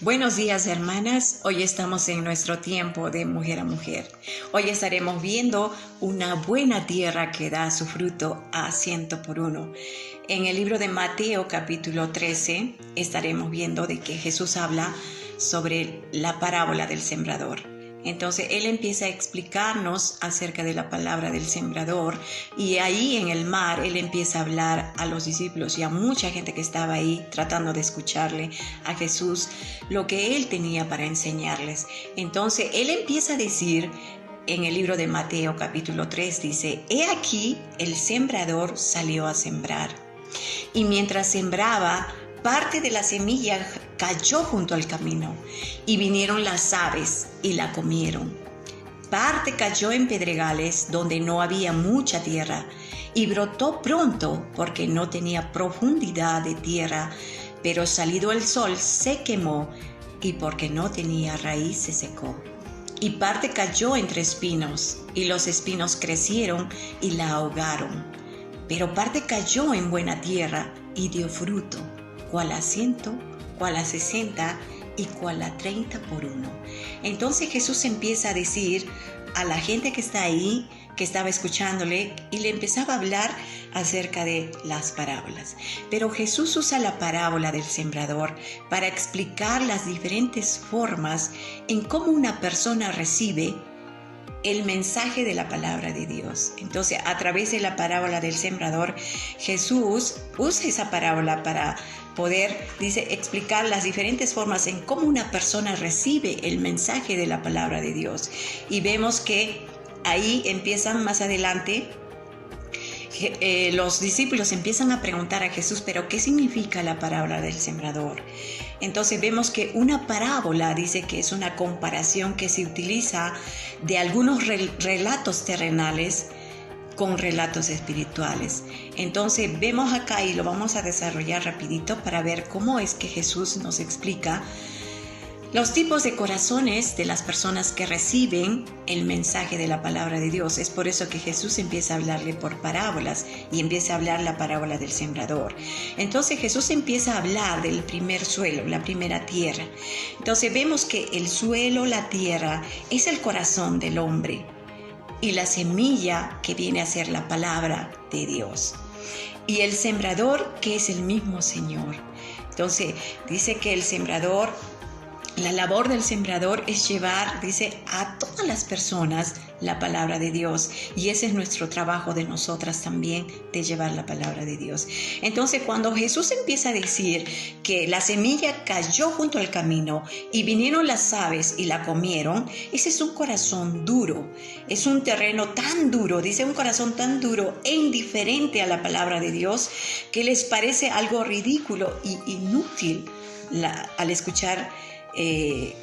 Buenos días, hermanas. Hoy estamos en nuestro tiempo de mujer a mujer. Hoy estaremos viendo una buena tierra que da su fruto a 100 por 1. En el libro de Mateo capítulo 13 estaremos viendo de que Jesús habla sobre la parábola del sembrador. Entonces Él empieza a explicarnos acerca de la palabra del sembrador, y ahí en el mar Él empieza a hablar a los discípulos y a mucha gente que estaba ahí tratando de escucharle a Jesús lo que Él tenía para enseñarles. Entonces Él empieza a decir en el libro de Mateo capítulo 3, dice: He aquí el sembrador salió a sembrar, y mientras sembraba, parte de la semilla cayó junto al camino, y vinieron las aves y la comieron. Parte cayó en pedregales donde no había mucha tierra, y brotó pronto porque no tenía profundidad de tierra, pero salido el sol se quemó, y porque no tenía raíz se secó. Y parte cayó entre espinos, y los espinos crecieron y la ahogaron. Pero parte cayó en buena tierra y dio fruto, cual a 100, cual a 60 y cual a 30 por 1. Entonces Jesús empieza a decir a la gente que está ahí, que estaba escuchándole, y le empezaba a hablar acerca de las parábolas. Pero Jesús usa la parábola del sembrador para explicar las diferentes formas en cómo una persona recibe el mensaje de la palabra de Dios. Entonces, a través de la parábola del sembrador, Jesús usa esa parábola para poder, explicar las diferentes formas en cómo una persona recibe el mensaje de la palabra de Dios. Y vemos que ahí empiezan más adelante, los discípulos empiezan a preguntar a Jesús: ¿pero qué significa la parábola del sembrador? Entonces vemos que una parábola dice que es una comparación que se utiliza de algunos relatos terrenales con relatos espirituales. Entonces vemos acá, y lo vamos a desarrollar rapidito para ver cómo es que Jesús nos explica los tipos de corazones de las personas que reciben el mensaje de la palabra de Dios. Es por eso que Jesús empieza a hablarle por parábolas y empieza a hablar la parábola del sembrador. Entonces Jesús empieza a hablar del primer suelo, la primera tierra. Entonces vemos que el suelo, la tierra, es el corazón del hombre, y la semilla que viene a ser la palabra de Dios. Y el sembrador, que es el mismo Señor. Entonces dice que el sembrador, la labor del sembrador es llevar, a todas las personas la palabra de Dios. Y ese es nuestro trabajo de nosotras también, de llevar la palabra de Dios. Entonces, cuando Jesús empieza a decir que la semilla cayó junto al camino y vinieron las aves y la comieron, ese es un corazón duro. Es un terreno tan duro, un corazón tan duro e indiferente a la palabra de Dios, que les parece algo ridículo y inútil al escuchar.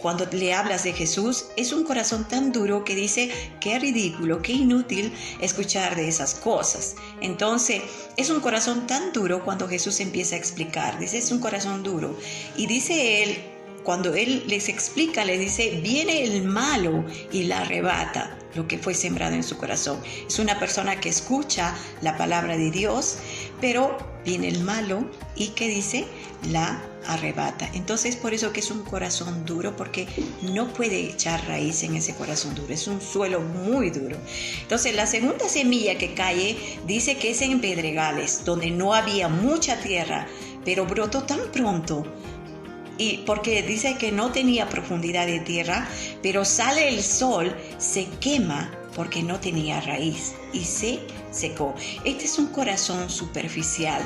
Cuando le hablas de Jesús, es un corazón tan duro que dice: qué ridículo, qué inútil escuchar de esas cosas. Entonces es un corazón tan duro cuando Jesús empieza a explicar. Es un corazón duro, y dice él, cuando él les explica, les dice: viene el malo y la arrebata lo que fue sembrado en su corazón. Es una persona que escucha la palabra de Dios, pero viene el malo y ¿qué dice? La arrebata. Entonces, por eso que es un corazón duro, porque no puede echar raíz en ese corazón duro. Es un suelo muy duro. Entonces, la segunda semilla que cae dice que es en pedregales, donde no había mucha tierra, pero brotó tan pronto. Y porque dice que no tenía profundidad de tierra, pero sale el sol, se quema porque no tenía raíz y se secó. Este es un corazón superficial,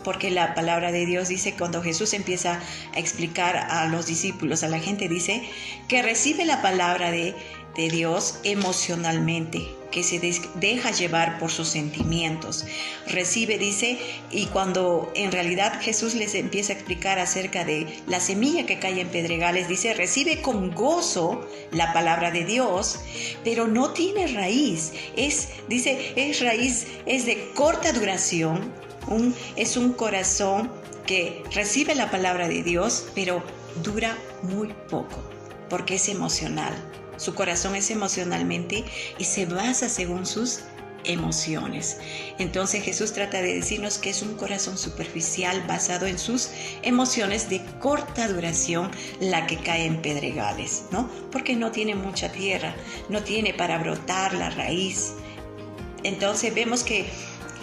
porque la palabra de Dios dice, cuando Jesús empieza a explicar a los discípulos, a la gente, dice que recibe la palabra de Dios emocionalmente, que se deja llevar por sus sentimientos. Recibe, y cuando en realidad Jesús les empieza a explicar acerca de la semilla que cae en pedregales, recibe con gozo la palabra de Dios, pero no tiene raíz. Es raíz, es de corta duración. Es un corazón que recibe la palabra de Dios, pero dura muy poco, porque es emocional. Su corazón es emocionalmente y se basa según sus emociones. Entonces Jesús trata de decirnos que es un corazón superficial basado en sus emociones de corta duración la que cae en pedregales, ¿no? Porque no tiene mucha tierra, no tiene para brotar la raíz. Entonces vemos que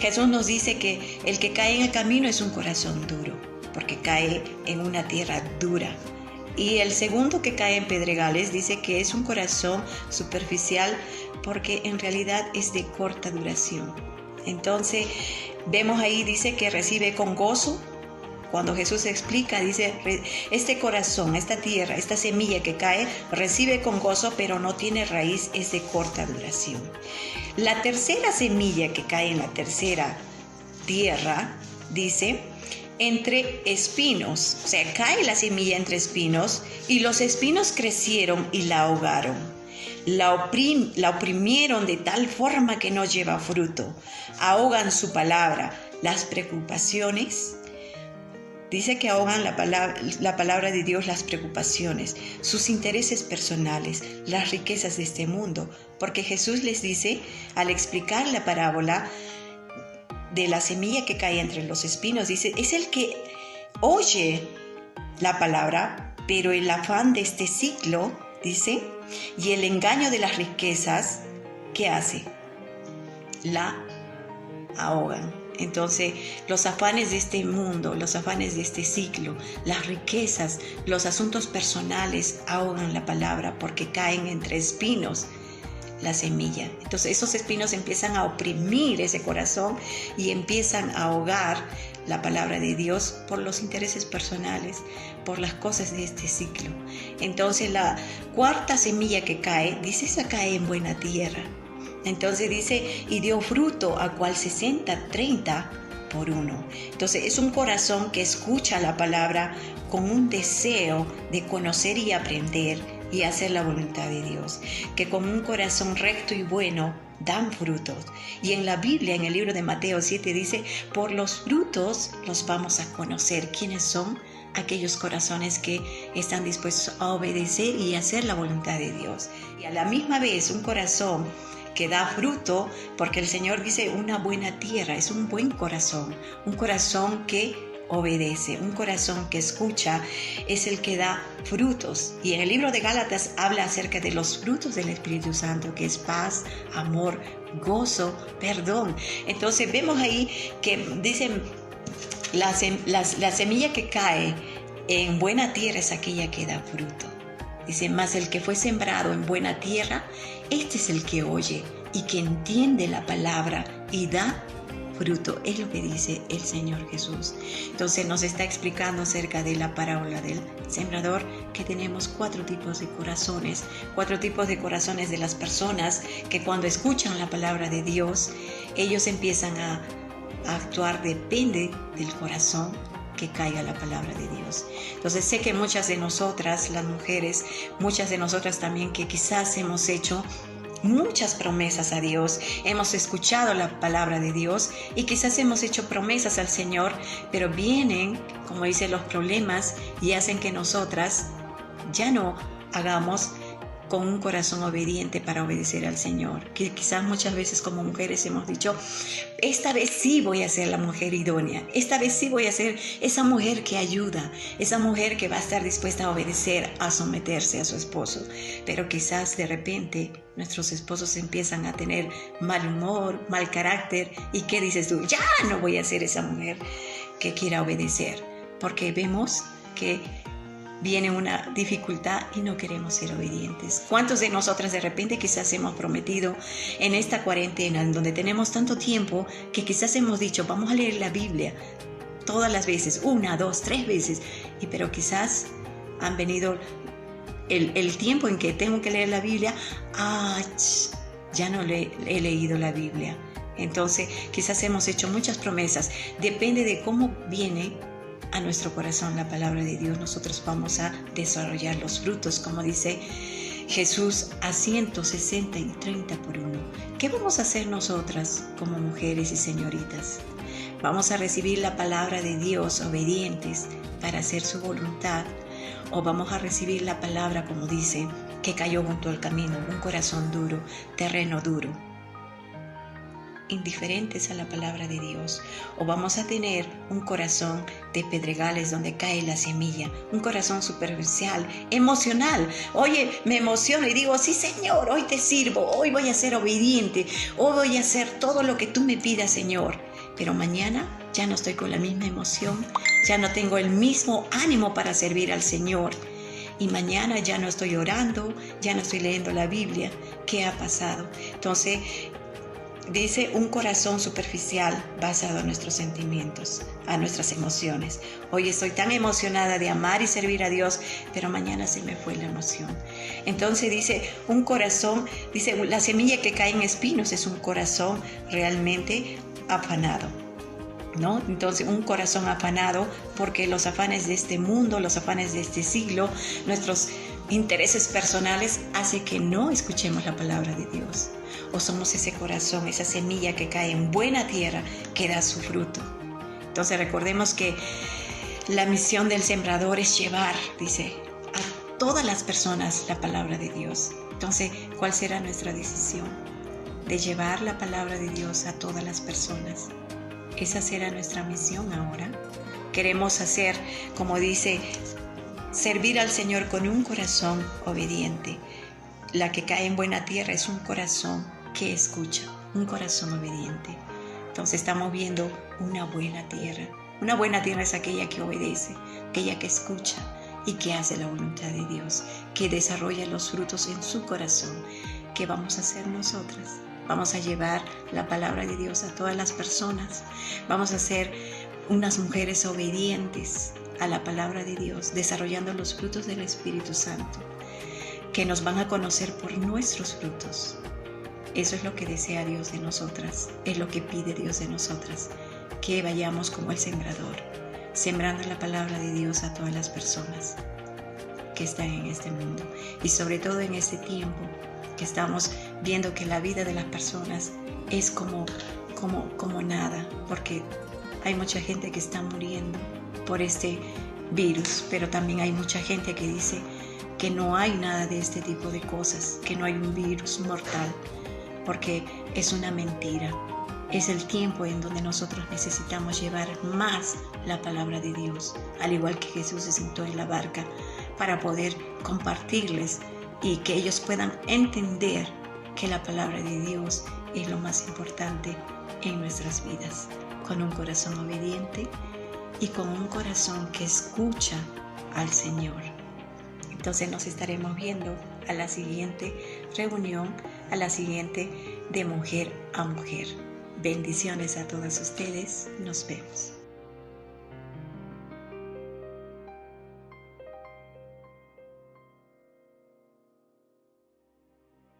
Jesús nos dice que el que cae en el camino es un corazón duro, porque cae en una tierra dura. Y el segundo que cae en pedregales dice que es un corazón superficial porque en realidad es de corta duración. Entonces vemos ahí, dice que recibe con gozo. Cuando Jesús explica, dice, este corazón, esta tierra, esta semilla que cae, recibe con gozo, pero no tiene raíz, es de corta duración. La tercera semilla que cae en la tercera tierra, dice, entre espinos, o sea, cae la semilla entre espinos y los espinos crecieron y la ahogaron. La oprimieron de tal forma que no lleva fruto. Ahogan su palabra, las preocupaciones. Dice que ahogan la palabra de Dios, las preocupaciones, sus intereses personales, las riquezas de este mundo. Porque Jesús les dice, al explicar la parábola de la semilla que cae entre los espinos, dice, es el que oye la palabra, pero el afán de este ciclo, dice, y el engaño de las riquezas, ¿qué hace? La ahogan. Entonces, los afanes de este mundo, los afanes de este ciclo, las riquezas, los asuntos personales ahogan la palabra porque caen entre espinos la semilla. Entonces, esos espinos empiezan a oprimir ese corazón y empiezan a ahogar la palabra de Dios por los intereses personales, por las cosas de este ciclo. Entonces, la cuarta semilla que cae, dice, esa cae en buena tierra. Entonces dice, y dio fruto a cual 60, 30 por uno. Entonces es un corazón que escucha la palabra con un deseo de conocer y aprender y hacer la voluntad de Dios, que con un corazón recto y bueno dan frutos. Y en la Biblia, en el libro de Mateo 7 dice, por los frutos los vamos a conocer. ¿Quiénes son? Aquellos corazones que están dispuestos a obedecer y hacer la voluntad de Dios. Y a la misma vez un corazón que da fruto, porque el Señor dice una buena tierra, es un buen corazón, un corazón que obedece, un corazón que escucha, es el que da frutos. Y en el libro de Gálatas habla acerca de los frutos del Espíritu Santo, que es paz, amor, gozo, perdón. Entonces vemos ahí que dicen, la semilla que cae en buena tierra es aquella que da fruto. Dice, mas el que fue sembrado en buena tierra, este es el que oye y que entiende la palabra y da fruto. Es lo que dice el Señor Jesús. Entonces nos está explicando acerca de la parábola del sembrador, que tenemos 4 tipos de corazones, 4 tipos de corazones de las personas que cuando escuchan la palabra de Dios, ellos empiezan a actuar, depende del corazón que caiga la palabra de Dios. Entonces sé que muchas de nosotras, las mujeres, muchas de nosotras también que quizás hemos hecho muchas promesas a Dios, hemos escuchado la palabra de Dios y quizás hemos hecho promesas al Señor, pero vienen, como dicen, los problemas y hacen que nosotras ya no hagamos con un corazón obediente para obedecer al Señor. Que quizás muchas veces como mujeres hemos dicho, esta vez sí voy a ser la mujer idónea, esta vez sí voy a ser esa mujer que ayuda, esa mujer que va a estar dispuesta a obedecer, a someterse a su esposo. Pero quizás de repente nuestros esposos empiezan a tener mal humor, mal carácter, y ¿qué dices tú? Ya no voy a ser esa mujer que quiera obedecer, porque vemos que viene una dificultad y no queremos ser obedientes. ¿Cuántos de nosotras de repente quizás hemos prometido en esta cuarentena, en donde tenemos tanto tiempo, que quizás hemos dicho, vamos a leer la Biblia todas las veces, 1, 2, 3 veces, pero quizás han venido el tiempo en que tengo que leer la Biblia, ya no he leído la Biblia. Entonces quizás hemos hecho muchas promesas, depende de cómo viene a nuestro corazón la palabra de Dios, nosotros vamos a desarrollar los frutos, como dice Jesús, a 160 y 30 por uno. ¿Qué vamos a hacer nosotras como mujeres y señoritas? ¿Vamos a recibir la palabra de Dios obedientes para hacer su voluntad? ¿O vamos a recibir la palabra, como dice, que cayó junto al camino, un corazón duro, terreno duro? indiferentes a la palabra de Dios, o vamos a tener un corazón de pedregales donde cae la semilla, un corazón superficial, emocional. Oye, me emociono y digo, sí Señor, hoy te sirvo, hoy voy a ser obediente, hoy voy a hacer todo lo que tú me pidas, Señor. Pero mañana ya no estoy con la misma emoción, ya no tengo el mismo ánimo para servir al Señor. Y mañana ya no estoy orando, ya no estoy leyendo la Biblia. ¿Qué ha pasado? Entonces, dice un corazón superficial basado en nuestros sentimientos, a nuestras emociones. Hoy estoy tan emocionada de amar y servir a Dios, pero mañana se me fue la emoción. Entonces dice un corazón, dice la semilla que cae en espinos es un corazón realmente afanado, ¿no? Entonces un corazón afanado porque los afanes de este mundo, los afanes de este siglo, nuestros intereses personales hace que no escuchemos la palabra de Dios. O somos ese corazón, esa semilla que cae en buena tierra que da su fruto. Entonces recordemos que la misión del sembrador es llevar, dice, a todas las personas la palabra de Dios. Entonces, ¿cuál será nuestra decisión? De llevar la palabra de Dios a todas las personas. Esa será nuestra misión ahora. Queremos hacer, como dice, servir al Señor con un corazón obediente. La que cae en buena tierra es un corazón que escucha, un corazón obediente. Entonces estamos viendo una buena tierra. Una buena tierra es aquella que obedece, aquella que escucha y que hace la voluntad de Dios, que desarrolla los frutos en su corazón. ¿Qué vamos a hacer nosotras? Vamos a llevar la palabra de Dios a todas las personas. Vamos a ser unas mujeres obedientes a la palabra de Dios, desarrollando los frutos del Espíritu Santo, que nos van a conocer por nuestros frutos. Eso es lo que desea Dios de nosotras, es lo que pide Dios de nosotras, que vayamos como el sembrador, sembrando la palabra de Dios a todas las personas que están en este mundo y sobre todo en este tiempo que estamos viendo que la vida de las personas es como nada, porque hay mucha gente que está muriendo por este virus, pero también hay mucha gente que dice que no hay nada de este tipo de cosas, que no hay un virus mortal, porque es una mentira. Es el tiempo en donde nosotros necesitamos llevar más la palabra de Dios, al igual que Jesús se sentó en la barca para poder compartirles y que ellos puedan entender que la palabra de Dios es lo más importante en nuestras vidas, con un corazón obediente y con un corazón que escucha al Señor. Entonces nos estaremos viendo a la siguiente reunión, a la siguiente de mujer a mujer. Bendiciones a todos ustedes. Nos vemos.